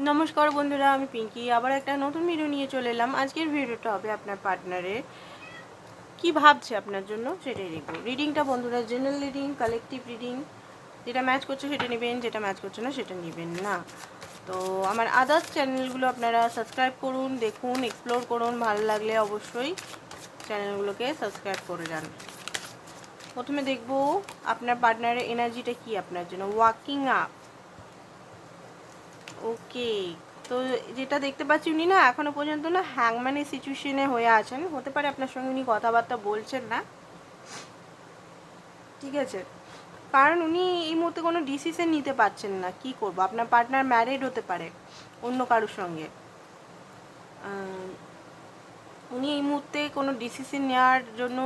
নমস্কার বন্ধুরা, আমি পিঙ্কি আবার একটা নতুন ভিডিও নিয়ে চলে এলাম। আজকের ভিডিওটা হবে আপনার পার্টনারের কি ভাবছে আপনার জন্য সেটাই দেখব। রিডিংটা বন্ধুরা জেনারেল রিডিং, কালেকটিভ রিডিং। যেটা ম্যাচ করছে সেটা নেবেন, যেটা ম্যাচ করছে না সেটা নেবেন না। তো আমার আদার্স চ্যানেলগুলো আপনারা সাবস্ক্রাইব করুন, দেখুন, এক্সপ্লোর করুন। ভালো লাগলে অবশ্যই চ্যানেলগুলোকে সাবস্ক্রাইব করে যান। প্রথমে দেখব আপনার পার্টনারের এনার্জিটা কি আপনার জন্য। ওয়াকিং আপ, ওকে। তো যেটা দেখতে পাচ্ছি উনি না এখনো পর্যন্ত না হ্যাংম্যানের সিচুয়েশনে হয়ে আছেন। হতে পারে আপনার সঙ্গে উনি কথাবার্তা বলছেন না, ঠিক আছে? কারণ উনি এই মুহূর্তে কোনো ডিসিশন নিতে পারছেন না। কি করব, আপনার পার্টনার ম্যারিড হতে পারে অন্য কারোর সঙ্গে। উনি এই মুহূর্তে কোনো ডিসিশন নেওয়ার জন্য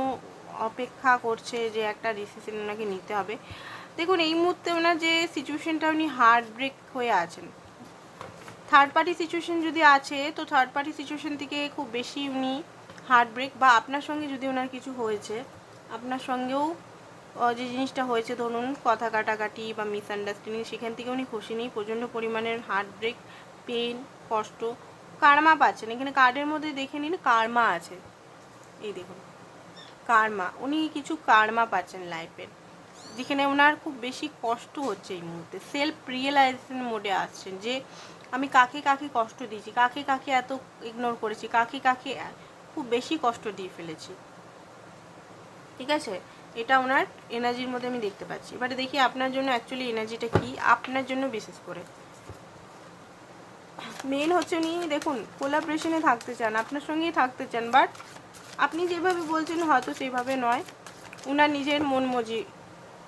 অপেক্ষা করছে, যে একটা ডিসিশন ওনাকে নিতে হবে। দেখুন এই মুহূর্তে ওনার যে সিচুয়েশনটা, উনি হার্ট ব্রেক হয়ে আছেন। থার্ড পার্টি সিচুয়েশন যদি আছে, তো থার্ড পার্টি সিচুয়েশন থেকে খুব বেশি উনি হার্ট ব্রেক, বা আপনার সঙ্গে যদি ওনার কিছু হয়েছে, আপনার সঙ্গেও যে জিনিসটা হয়েছে, ধরুন কথা কাটাকাটি বা মিসআন্ডারস্ট্যান্ডিং, সেখান থেকে উনি খুশি নেই। প্রচণ্ড পরিমাণের হার্ট ব্রেক, পেন, কষ্ট, কার্মা পাচ্ছেন। এখানে কার্ডের মধ্যে দেখে নিন কার্মা আছে, এই দেখুন কার্মা। উনি কিছু কার্মা পাচ্ছেন লাইফের, যেখানে ওনার খুব বেশি কষ্ট হচ্ছে এই মুহূর্তে। সেলফ রিয়েলাইজেশন মোডে আসছেন যে আমি কাকে কাকে কষ্ট দিয়েছি, কাকে কাকে এত ইগনোর করেছি, কাকে কাকে খুব বেশি কষ্ট দিয়ে ফেলেছি, ঠিক আছে? এটা ওনার এনার্জির মধ্যে আমি দেখতে পাচ্ছি। এবারে দেখি আপনার জন্য অ্যাকচুয়ালি এনার্জিটা কি আপনার জন্য। বিশেষ করে মেন হচ্ছে উনি দেখুন কোলাবরেশনে থাকতে চান, আপনার সঙ্গেই থাকতে চান, বাট আপনি যেভাবে বলছেন হয়তো সেইভাবে নয়, ওনার নিজের মন মজি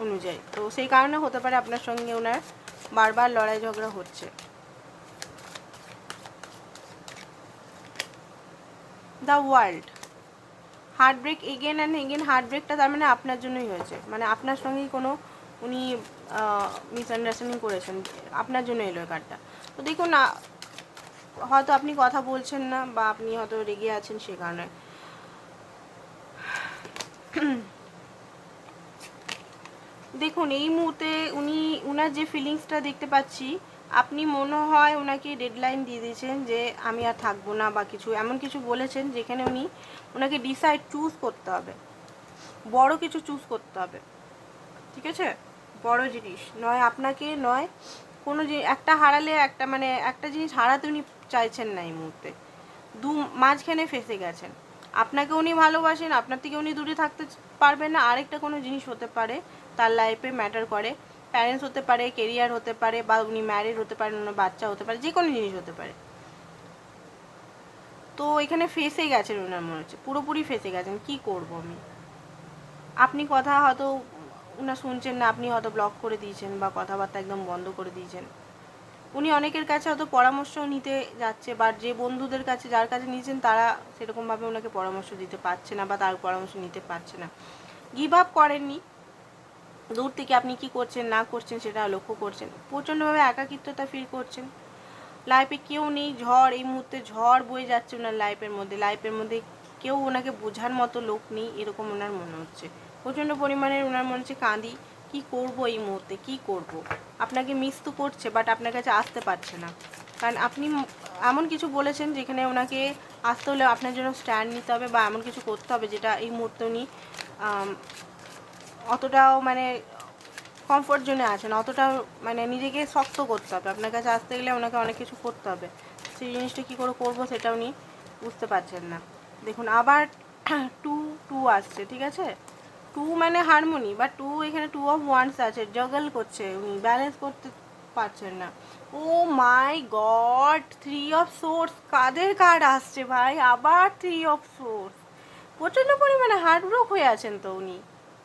অনুযায়ী। তো সেই কারণে হতে পারে আপনার সঙ্গে ওনার বারবার লড়াই ঝগড়া হচ্ছে। The world, heart break again and again. Heart ব্রেকটা তার মানে আপনার জন্যই হয়েছে, মানে আপনার সঙ্গেই কোনো উনি মিসআন্ডারস্ট্যান্ডিং করেছেন, আপনার জন্য এলো এই কার্ডটা। তো দেখুন হয়তো আপনি কথা বলছেন না, বা আপনি হয়তো রেগে আছেন সে কারণে। দেখুন এই মুহূর্তে উনার যে ফিলিংসটা দেখতে পাচ্ছি, আপনি মনে হয় ওনাকে ডেডলাইন দিয়ে দিয়েছেন যে আমি আর থাকবো না, বা কিছু এমন কিছু বলেছেন যেখানে ওনাকে ডিসাইড চুজ করতে হবে, বড় কিছু চুজ করতে হবে, ঠিক আছে? বড় জিনিস নয়, আপনাকে নয়, কোনো একটা হারালে একটা মানে একটা জিনিস হারাতে উনি চাইছেন না এই মুহূর্তে। মাঝখানে ফেসে গেছেন। আপনাকে উনি ভালোবাসেন, আপনার থেকে উনি দূরে থাকতে পারবেন না। আরেকটা কোনো জিনিস হতে পারে তার লাইফে ম্যাটার করে, প্যারেন্টস হতে পারে, কেরিয়ার হতে পারে, বা উনি ম্যারিড হতে পারেন, ওনার বাচ্চা হতে পারে, যে কোনো জিনিস হতে পারে। তো এখানে ফেসে গেছেন ওনার, মনে হচ্ছে পুরোপুরি ফেসে গেছেন। কি করব আমি, আপনি কথা হয়তো ওনার শুনছেন না, আপনি হয়তো ব্লক করে দিয়েছেন, বা কথাবার্তা একদম বন্ধ করে দিয়েছেন। উনি অনেকের কাছে হয়তো পরামর্শ নিতে যাচ্ছে, বা যে বন্ধুদের কাছে যার কাছে নিয়েছেন তারা সেরকমভাবে ওনাকে পরামর্শ দিতে পারছে না, বা তার পরামর্শ নিতে পারছে না। গিভ আপ করেননি, দূর থেকে আপনি কি করছেন না করছেন সেটা লক্ষ্য করছেন। প্রচণ্ডভাবে একাকিত্বতা ফিল করছেন। লাইফে কেউ নেই, ঝড়, এই মুহূর্তে ঝড় বয়ে যাচ্ছে ওনার লাইফের মধ্যে কেউ ওনাকে বোঝার মতো লোক নেই, এরকম ওনার মনে হচ্ছে। প্রচণ্ড পরিমাণে ওনার মনে হচ্ছে কাঁদি, কি করব এই মুহূর্তে, কি করব। আপনাকে মিস তো করছে, বাট আপনার কাছে আসতে পারছে না, কারণ আপনি এমন কিছু বলেছেন যেখানে ওনাকে আসতে হলে আপনার জন্য স্ট্যান্ড নিতে হবে, বা এমন কিছু করতে হবে যেটা এই মুহূর্তে উনি অতটাও মানে কমফোর্ট জোনে আছেন, অতটাও মানে নিজেকে শক্ত করতে হবে। আপনার কাছে আসতে গেলে ওনাকে অনেক কিছু করতে হবে, সেই জিনিসটা কী করে করবো সেটা উনি বুঝতে পারছেন না। দেখুন আবার টু টু আসছে, ঠিক আছে? টু মানে হারমোনি, বা টু এখানে টু অফ ওয়ান্স আছে, জগল করছে উনি, ব্যালেন্স করতে পারছেন না। Oh my God, three of source. কাদের কার্ড আসছে ভাই, আবার থ্রি অফ সোর্স। প্রচণ্ড পরিমাণে হার্টব্রোক হয়ে আছেন তো উনি,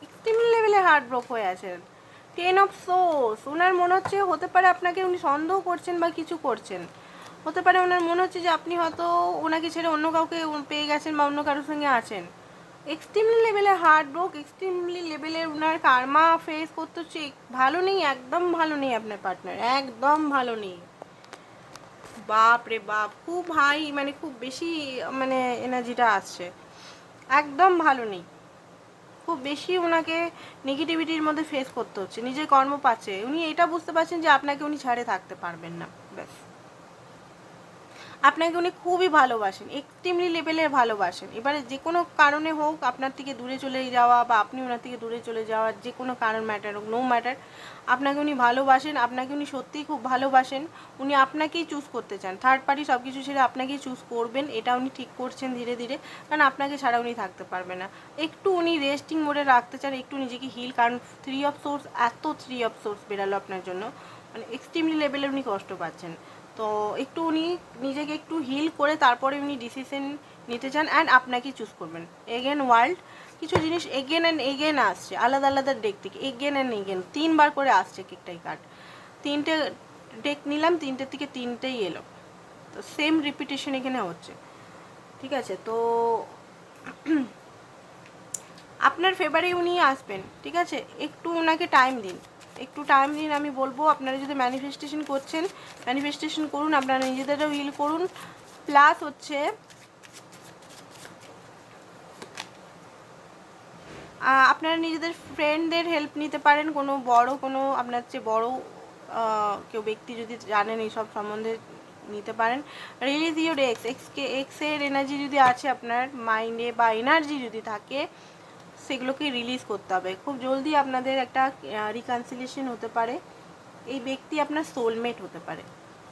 এক্সট্রিম লেভেলে হার্টব্রোক হয়ে আছেন। টেন অফ সোর্স, ওনার মনে হচ্ছে হতে পারে আপনাকে উনি সন্দেহ করছেন বা কিছু করছেন। হতে পারে ওনার মনে হচ্ছে যে আপনি হয়তো ওনাকে ছেড়ে অন্য কাউকে পেয়ে গেছেন, বা অন্য কারোর সঙ্গে আছেন। এক্সট্রিমলি লেভেলের হার্টব্রোক, এক্সট্রিমলি লেভেলের ওনার কার্মা ফেস করতে হচ্ছে। ভালো নেই, একদম ভালো নেই আপনার পার্টনার, একদম ভালো নেই। বাপ রে বাপ, খুব হাই মানে খুব বেশি মানে এনার্জিটা আসছে, একদম ভালো নেই। খুব বেশি ওনাকে নেগেটিভিটির মধ্যে ফেস করতে হচ্ছে, নিজের কর্ম পাচ্ছে। উনি এটা বুঝতে পারছেন যে আপনাকে উনি ছাড়ে থাকতে পারবেন না, ব্যাস। আপনাকে উনি খুবই ভালোবাসেন, এক্সট্রিমলি লেভেলের ভালোবাসেন। এবারে যে কোনো কারণে হোক আপনার থেকে দূরে চলে যাওয়া বা আপনি ওনার থেকে দূরে চলে যাওয়ার যে কোনো কারণ ম্যাটার হোক, নো ম্যাটার, আপনাকে উনি ভালোবাসেন, আপনাকে উনি সত্যিই খুব ভালোবাসেন। উনি আপনাকেই চুজ করতে চান, থার্ড পার্টি সব কিছু ছেড়ে আপনাকেই চুজ করবেন, এটা উনি ঠিক করছেন ধীরে ধীরে, কারণ আপনাকে ছাড়া উনি থাকতে পারবে না। একটু উনি রেস্টিং মোডে রাখতে চান, একটু নিজেকে হিল, কারণ 3 অফ সোর্স, এত 3 অফ সোর্স বেরালো আপনার জন্য, মানে এক্সট্রিমলি লেভেলে উনি কষ্ট পাচ্ছেন। তো একটু উনি নিজেকে একটু হিল করে তারপরে উনি ডিসিশন নিতে চান অ্যান্ড আপনাকে চুজ করবেন। এগেন ওয়ার্ল্ড, কিছু জিনিস এগেন অ্যান্ড এগেন আসছে আলাদা আলাদা ডেক থেকে, এগেন অ্যান্ড এগেন 3বার করে আসছে একটাই কার্ড। 3টে ডেক নিলাম, 3টের থেকে 3টেই এলো, তো সেম রিপিটেশন এখানে হচ্ছে। ঠিক আছে, তো আপনার ফেভারে উনি আসবেন। ঠিক আছে, একটু ওনাকে টাইম দিন, একটু টাইম দিন। আমি বলবো আপনারা যদি ম্যানিফেস্টেশন করছেন, ম্যানিফেস্টেশন করুন, আপনারা নিজেদেরও হিল করুন, প্লাস হচ্ছে আপনারা নিজেদের ফ্রেন্ডদের হেল্প নিতে পারেন। কোনো বড়, কোনো আপনার চেয়ে বড় কেউ ব্যক্তি যদি জানেন এইসব সম্বন্ধে, নিতে পারেন। রিলিজ ইউর এক্সের এনার্জি যদি আছে আপনার মাইন্ডে বা এনার্জি যদি থাকে, সেগুলোকে রিলিজ করতে হবে। খুব জলদি আপনাদের একটা রিকনসিলিয়েশন হতে পারে। এই ব্যক্তি আপনার সোলমেট হতে পারে।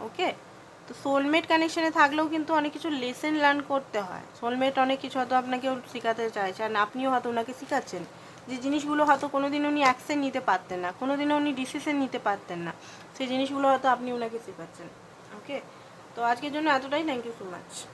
ওকে, তো সোলমেট কানেকশানে থাকলেও কিন্তু অনেক কিছু লেসেন লার্ন করতে হয়। সোলমেট অনেক কিছু হয়তো আপনাকেও শেখাতে চাইছে, আর আপনিও হয়তো ওনাকে শেখাচ্ছেন যে জিনিসগুলো হয়তো কোনোদিন উনি অ্যাকশন নিতে পারতেন না, কোনোদিনও উনি ডিসিশন নিতে পারতেন না, সেই জিনিসগুলো হয়তো আপনি ওনাকে শেখাচ্ছেন। ওকে, তো আজকের জন্য এতটাই। Thank you so much.